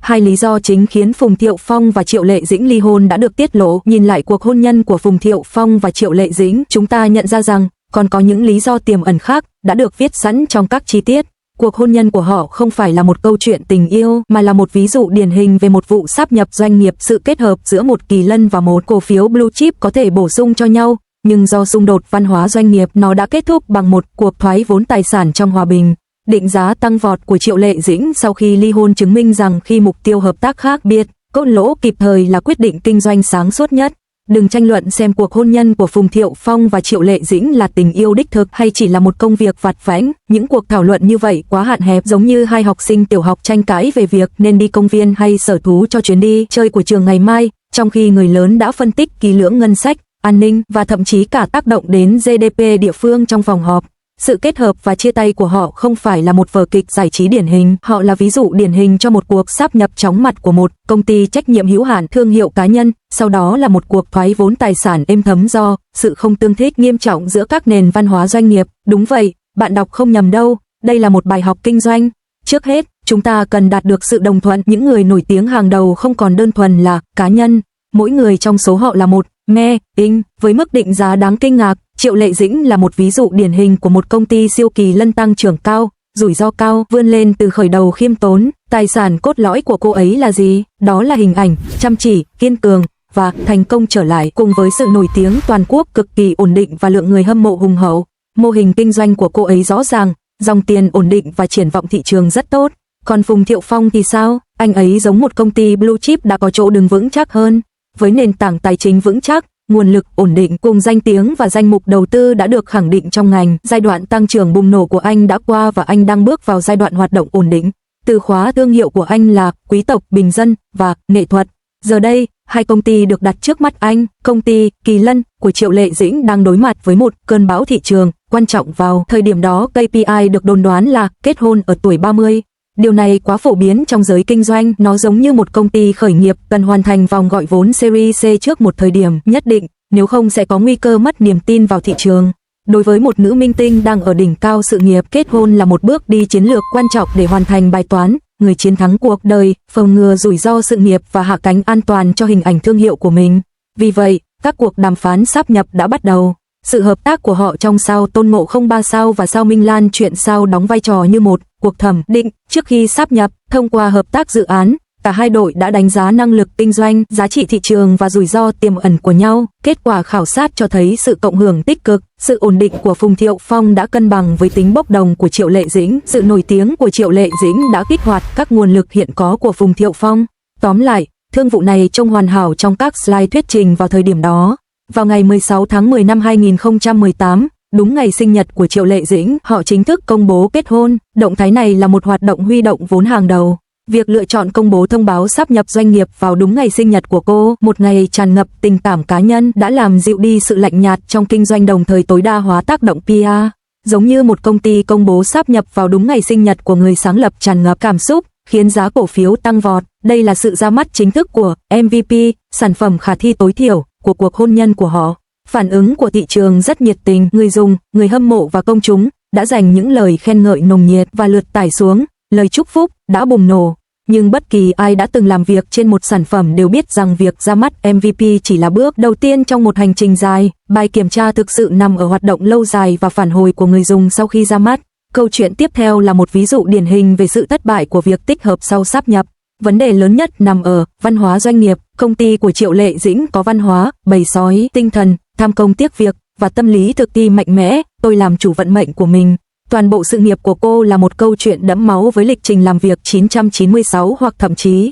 Hai lý do chính khiến Phùng Thiệu Phong và Triệu Lệ Dĩnh ly hôn đã được tiết lộ. Nhìn lại cuộc hôn nhân của Phùng Thiệu Phong và Triệu Lệ Dĩnh, chúng ta nhận ra rằng còn có những lý do tiềm ẩn khác đã được viết sẵn trong các chi tiết. Cuộc hôn nhân của họ không phải là một câu chuyện tình yêu mà là một ví dụ điển hình về một vụ sáp nhập doanh nghiệp. Sự kết hợp giữa một kỳ lân và một cổ phiếu blue chip có thể bổ sung cho nhau, nhưng do xung đột văn hóa doanh nghiệp, nó đã kết thúc bằng một cuộc thoái vốn tài sản trong hòa bình. Định giá tăng vọt của Triệu Lệ Dĩnh sau khi ly hôn chứng minh rằng khi mục tiêu hợp tác khác biệt, cốt lỗ kịp thời là quyết định kinh doanh sáng suốt nhất. Đừng tranh luận xem cuộc hôn nhân của Phùng Thiệu Phong và Triệu Lệ Dĩnh là tình yêu đích thực hay chỉ là một công việc vặt vãnh. Những cuộc thảo luận như vậy quá hạn hẹp, giống như hai học sinh tiểu học tranh cãi về việc nên đi công viên hay sở thú cho chuyến đi chơi của trường ngày mai, trong khi người lớn đã phân tích kỹ lưỡng ngân sách, an ninh và thậm chí cả tác động đến GDP địa phương trong phòng họp. Sự kết hợp và chia tay của họ không phải là một vở kịch giải trí điển hình, họ là ví dụ điển hình cho một cuộc sáp nhập chóng mặt của một công ty trách nhiệm hữu hạn thương hiệu cá nhân, sau đó là một cuộc thoái vốn tài sản êm thấm do sự không tương thích nghiêm trọng giữa các nền văn hóa doanh nghiệp. Đúng vậy, bạn đọc không nhầm đâu, đây là một bài học kinh doanh. Trước hết, chúng ta cần đạt được sự đồng thuận. Những người nổi tiếng hàng đầu không còn đơn thuần là cá nhân, mỗi người trong số họ là một với mức định giá đáng kinh ngạc. Triệu Lệ Dĩnh là một ví dụ điển hình của một công ty siêu kỳ lân tăng trưởng cao, rủi ro cao, vươn lên từ khởi đầu khiêm tốn. Tài sản cốt lõi của cô ấy là gì? Đó là hình ảnh, chăm chỉ, kiên cường và thành công trở lại, cùng với sự nổi tiếng toàn quốc cực kỳ ổn định và lượng người hâm mộ hùng hậu. Mô hình kinh doanh của cô ấy rõ ràng, dòng tiền ổn định và triển vọng thị trường rất tốt. Còn Phùng Thiệu Phong thì sao? Anh ấy giống một công ty blue chip đã có chỗ đứng vững chắc hơn, với nền tảng tài chính vững chắc, nguồn lực ổn định cùng danh tiếng và danh mục đầu tư đã được khẳng định trong ngành. Giai đoạn tăng trưởng bùng nổ của anh đã qua và anh đang bước vào giai đoạn hoạt động ổn định. Từ khóa thương hiệu của anh là quý tộc, bình dân và nghệ thuật. Giờ đây, hai công ty được đặt trước mắt anh. Công ty Kỳ Lân của Triệu Lệ Dĩnh đang đối mặt với một cơn bão thị trường quan trọng. Vào thời điểm đó, KPI được đồn đoán là kết hôn ở tuổi 30. Điều này quá phổ biến trong giới kinh doanh, nó giống như một công ty khởi nghiệp cần hoàn thành vòng gọi vốn Series C trước một thời điểm nhất định, nếu không sẽ có nguy cơ mất niềm tin vào thị trường. Đối với một nữ minh tinh đang ở đỉnh cao sự nghiệp, kết hôn là một bước đi chiến lược quan trọng để hoàn thành bài toán, người chiến thắng cuộc đời, phòng ngừa rủi ro sự nghiệp và hạ cánh an toàn cho hình ảnh thương hiệu của mình. Vì vậy, các cuộc đàm phán sáp nhập đã bắt đầu. Sự hợp tác của họ trong sao Tôn Ngộ Không 3 sao và sao Minh Lan chuyện sao đóng vai trò như một cuộc thẩm định trước khi sáp nhập. Thông qua hợp tác dự án, cả hai đội đã đánh giá năng lực kinh doanh, giá trị thị trường và rủi ro tiềm ẩn của nhau. Kết quả khảo sát cho thấy sự cộng hưởng tích cực, sự ổn định của Phùng Thiệu Phong đã cân bằng với tính bốc đồng của Triệu Lệ Dĩnh. Sự nổi tiếng của Triệu Lệ Dĩnh đã kích hoạt các nguồn lực hiện có của Phùng Thiệu Phong. Tóm lại, thương vụ này trông hoàn hảo trong các slide thuyết trình vào thời điểm đó. Vào ngày 16 tháng 10 năm 2018, đúng ngày sinh nhật của Triệu Lệ Dĩnh, họ chính thức công bố kết hôn. Động thái này là một hoạt động huy động vốn hàng đầu. Việc lựa chọn công bố thông báo sáp nhập doanh nghiệp vào đúng ngày sinh nhật của cô, một ngày tràn ngập tình cảm cá nhân, đã làm dịu đi sự lạnh nhạt trong kinh doanh, đồng thời tối đa hóa tác động PR. Giống như một công ty công bố sáp nhập vào đúng ngày sinh nhật của người sáng lập tràn ngập cảm xúc, khiến giá cổ phiếu tăng vọt. Đây là sự ra mắt chính thức của MVP, sản phẩm khả thi tối thiểu của cuộc hôn nhân của họ. Phản ứng của thị trường rất nhiệt tình, người dùng, người hâm mộ và công chúng đã dành những lời khen ngợi nồng nhiệt, và lượt tải xuống, lời chúc phúc đã bùng nổ. Nhưng bất kỳ ai đã từng làm việc trên một sản phẩm đều biết rằng việc ra mắt MVP chỉ là bước đầu tiên trong một hành trình dài. Bài kiểm tra thực sự nằm ở hoạt động lâu dài và phản hồi của người dùng sau khi ra mắt. Câu chuyện tiếp theo là một ví dụ điển hình về sự thất bại của việc tích hợp sau sáp nhập. Vấn đề lớn nhất nằm ở văn hóa doanh nghiệp. Công ty của Triệu Lệ Dĩnh có văn hóa bầy sói, tinh thần tham công tiếc việc và tâm lý thực thi mạnh mẽ, tôi làm chủ vận mệnh của mình. Toàn bộ sự nghiệp của cô là một câu chuyện đẫm máu với lịch trình làm việc 996 hoặc thậm chí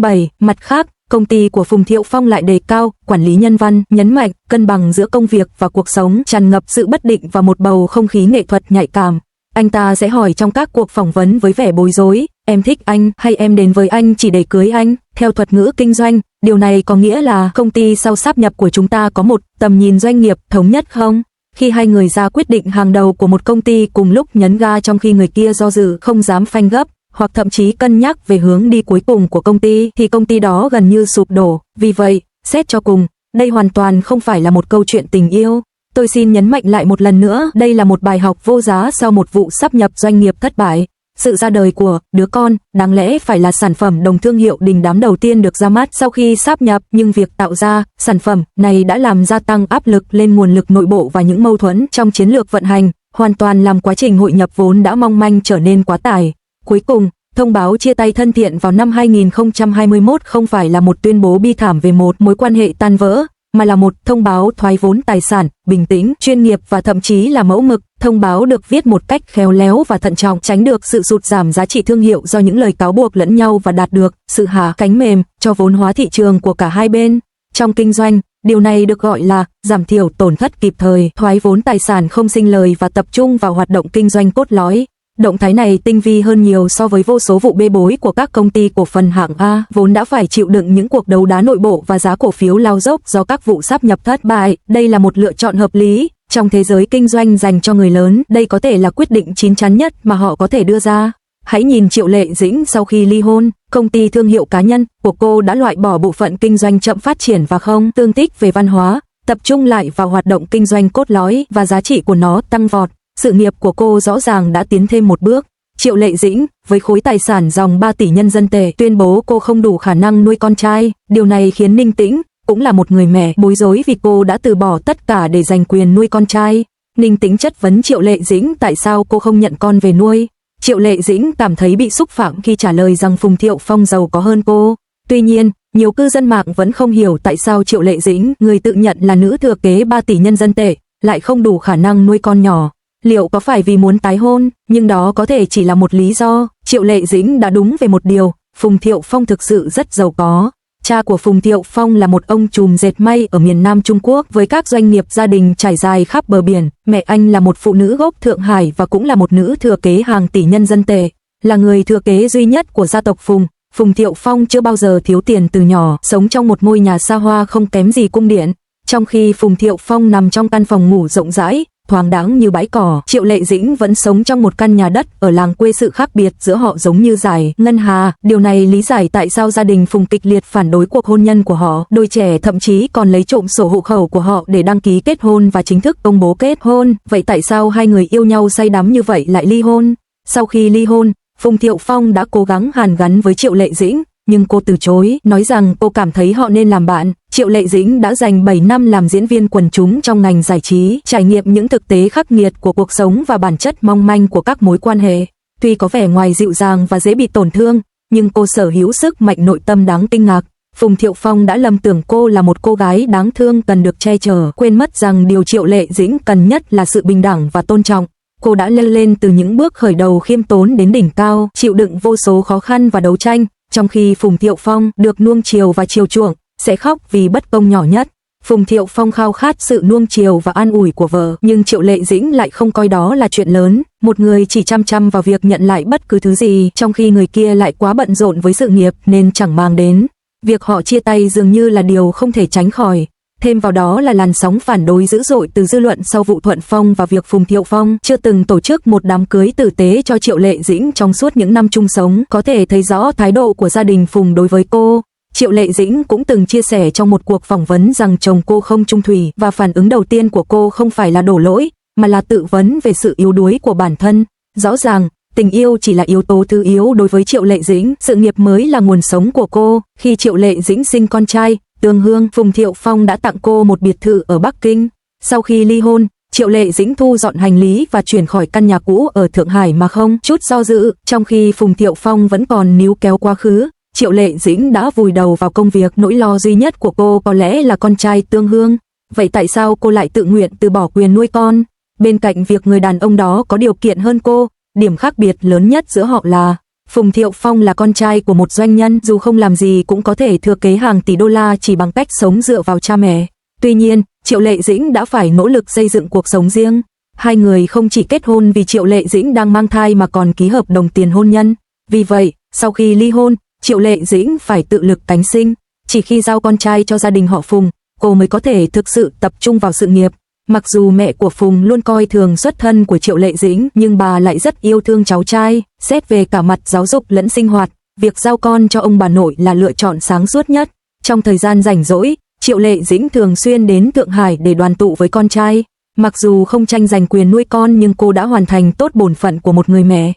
007. Mặt khác, công ty của Phùng Thiệu Phong lại đề cao quản lý nhân văn, nhấn mạnh cân bằng giữa công việc và cuộc sống, tràn ngập sự bất định và một bầu không khí nghệ thuật nhạy cảm. Anh ta sẽ hỏi trong các cuộc phỏng vấn với vẻ bối rối, em thích anh hay em đến với anh chỉ để cưới anh? Theo thuật ngữ kinh doanh, điều này có nghĩa là công ty sau sáp nhập của chúng ta có một tầm nhìn doanh nghiệp thống nhất không? Khi hai người ra quyết định hàng đầu của một công ty cùng lúc nhấn ga trong khi người kia do dự không dám phanh gấp, hoặc thậm chí cân nhắc về hướng đi cuối cùng của công ty, thì công ty đó gần như sụp đổ. Vì vậy, xét cho cùng, đây hoàn toàn không phải là một câu chuyện tình yêu. Tôi xin nhấn mạnh lại một lần nữa, đây là một bài học vô giá sau một vụ sáp nhập doanh nghiệp thất bại. Sự ra đời của đứa con đáng lẽ phải là sản phẩm đồng thương hiệu đình đám đầu tiên được ra mắt sau khi sáp nhập, nhưng việc tạo ra sản phẩm này đã làm gia tăng áp lực lên nguồn lực nội bộ và những mâu thuẫn trong chiến lược vận hành, hoàn toàn làm quá trình hội nhập vốn đã mong manh trở nên quá tải. Cuối cùng, thông báo chia tay thân thiện vào năm 2021 không phải là một tuyên bố bi thảm về một mối quan hệ tan vỡ, mà là một thông báo thoái vốn tài sản, bình tĩnh, chuyên nghiệp và thậm chí là mẫu mực. Thông báo được viết một cách khéo léo và thận trọng, tránh được sự sụt giảm giá trị thương hiệu do những lời cáo buộc lẫn nhau và đạt được sự hạ cánh mềm cho vốn hóa thị trường của cả hai bên. Trong kinh doanh, điều này được gọi là giảm thiểu tổn thất kịp thời, thoái vốn tài sản không sinh lời và tập trung vào hoạt động kinh doanh cốt lõi. Động thái này tinh vi hơn nhiều so với vô số vụ bê bối của các công ty cổ phần hạng A, vốn đã phải chịu đựng những cuộc đấu đá nội bộ và giá cổ phiếu lao dốc do các vụ sáp nhập thất bại. Đây là một lựa chọn hợp lý. Trong thế giới kinh doanh dành cho người lớn, đây có thể là quyết định chín chắn nhất mà họ có thể đưa ra. Hãy nhìn Triệu Lệ Dĩnh sau khi ly hôn, công ty thương hiệu cá nhân của cô đã loại bỏ bộ phận kinh doanh chậm phát triển và không tương thích về văn hóa, tập trung lại vào hoạt động kinh doanh cốt lõi và giá trị của nó tăng vọt. Sự nghiệp của cô rõ ràng đã tiến thêm một bước. Triệu Lệ Dĩnh, với khối tài sản dòng 3 tỷ nhân dân tệ, tuyên bố cô không đủ khả năng nuôi con trai. Điều này khiến Ninh Tĩnh, cũng là một người mẹ, bối rối vì cô đã từ bỏ tất cả để giành quyền nuôi con trai. Ninh Tĩnh chất vấn Triệu Lệ Dĩnh tại sao cô không nhận con về nuôi. Triệu Lệ Dĩnh cảm thấy bị xúc phạm khi trả lời rằng Phùng Thiệu Phong giàu có hơn cô. Tuy nhiên, nhiều cư dân mạng vẫn không hiểu tại sao Triệu Lệ Dĩnh, người tự nhận là nữ thừa kế 3 tỷ nhân dân tệ, lại không đủ khả năng nuôi con nhỏ. Liệu có phải vì muốn tái hôn? Nhưng đó có thể chỉ là một lý do. Triệu Lệ Dĩnh đã đúng về một điều, Phùng Thiệu Phong thực sự rất giàu có. Cha của Phùng Thiệu Phong là một ông trùm dệt may ở miền Nam Trung Quốc với các doanh nghiệp gia đình trải dài khắp bờ biển. Mẹ anh là một phụ nữ gốc Thượng Hải và cũng là một nữ thừa kế hàng tỷ nhân dân tệ. Là người thừa kế duy nhất của gia tộc Phùng, Phùng Thiệu Phong chưa bao giờ thiếu tiền từ nhỏ, sống trong một ngôi nhà xa hoa không kém gì cung điện. Trong khi Phùng Thiệu Phong nằm trong căn phòng ngủ rộng rãi, thoáng đãng như bãi cỏ, Triệu Lệ Dĩnh vẫn sống trong một căn nhà đất ở làng quê. Sự khác biệt giữa họ giống như giải ngân hà. Điều này lý giải tại sao gia đình Phùng kịch liệt phản đối cuộc hôn nhân của họ. Đôi trẻ thậm chí còn lấy trộm sổ hộ khẩu của họ để đăng ký kết hôn và chính thức công bố kết hôn. Vậy tại sao hai người yêu nhau say đắm như vậy lại ly hôn? Sau khi ly hôn, Phùng Thiệu Phong đã cố gắng hàn gắn với Triệu Lệ Dĩnh, nhưng cô từ chối, nói rằng cô cảm thấy họ nên làm bạn. Triệu Lệ Dĩnh đã dành 7 năm làm diễn viên quần chúng trong ngành giải trí, trải nghiệm những thực tế khắc nghiệt của cuộc sống và bản chất mong manh của các mối quan hệ. Tuy có vẻ ngoài dịu dàng và dễ bị tổn thương, nhưng cô sở hữu sức mạnh nội tâm đáng kinh ngạc. Phùng Thiệu Phong đã lầm tưởng cô là một cô gái đáng thương cần được che chở, quên mất rằng điều Triệu Lệ Dĩnh cần nhất là sự bình đẳng và tôn trọng. Cô đã leo lên từ những bước khởi đầu khiêm tốn đến đỉnh cao, chịu đựng vô số khó khăn và đấu tranh, trong khi Phùng Thiệu Phong được nuông chiều và chiều chuộng, sẽ khóc vì bất công nhỏ nhất. Phùng Thiệu Phong khao khát sự nuông chiều và an ủi của vợ, nhưng Triệu Lệ Dĩnh lại không coi đó là chuyện lớn. Một người chỉ chăm chăm vào việc nhận lại bất cứ thứ gì, trong khi người kia lại quá bận rộn với sự nghiệp nên chẳng mang đến. Việc họ chia tay dường như là điều không thể tránh khỏi. Thêm vào đó là làn sóng phản đối dữ dội từ dư luận sau vụ Thuận Phong và việc Phùng Thiệu Phong chưa từng tổ chức một đám cưới tử tế cho Triệu Lệ Dĩnh trong suốt những năm chung sống, có thể thấy rõ thái độ của gia đình Phùng đối với cô. Triệu Lệ Dĩnh cũng từng chia sẻ trong một cuộc phỏng vấn rằng chồng cô không trung thủy, và phản ứng đầu tiên của cô không phải là đổ lỗi, mà là tự vấn về sự yếu đuối của bản thân. Rõ ràng, tình yêu chỉ là yếu tố thứ yếu đối với Triệu Lệ Dĩnh, sự nghiệp mới là nguồn sống của cô. Khi Triệu Lệ Dĩnh sinh con trai Tương Hương, Phùng Thiệu Phong đã tặng cô một biệt thự ở Bắc Kinh. Sau khi ly hôn, Triệu Lệ Dĩnh thu dọn hành lý và chuyển khỏi căn nhà cũ ở Thượng Hải mà không chút do dự. Trong khi Phùng Thiệu Phong vẫn còn níu kéo quá khứ, Triệu Lệ Dĩnh đã vùi đầu vào công việc. Nỗi lo duy nhất của cô có lẽ là con trai Tương Hương. Vậy tại sao cô lại tự nguyện từ bỏ quyền nuôi con? Bên cạnh việc người đàn ông đó có điều kiện hơn cô, điểm khác biệt lớn nhất giữa họ là Phùng Thiệu Phong là con trai của một doanh nhân, dù không làm gì cũng có thể thừa kế hàng tỷ đô la chỉ bằng cách sống dựa vào cha mẹ. Tuy nhiên, Triệu Lệ Dĩnh đã phải nỗ lực xây dựng cuộc sống riêng. Hai người không chỉ kết hôn vì Triệu Lệ Dĩnh đang mang thai mà còn ký hợp đồng tiền hôn nhân. Vì vậy, sau khi ly hôn, Triệu Lệ Dĩnh phải tự lực cánh sinh. Chỉ khi giao con trai cho gia đình họ Phùng, cô mới có thể thực sự tập trung vào sự nghiệp. Mặc dù mẹ của Phùng luôn coi thường xuất thân của Triệu Lệ Dĩnh, nhưng bà lại rất yêu thương cháu trai. Xét về cả mặt giáo dục lẫn sinh hoạt, việc giao con cho ông bà nội là lựa chọn sáng suốt nhất. Trong thời gian rảnh rỗi, Triệu Lệ Dĩnh thường xuyên đến Thượng Hải để đoàn tụ với con trai. Mặc dù không tranh giành quyền nuôi con, nhưng cô đã hoàn thành tốt bổn phận của một người mẹ.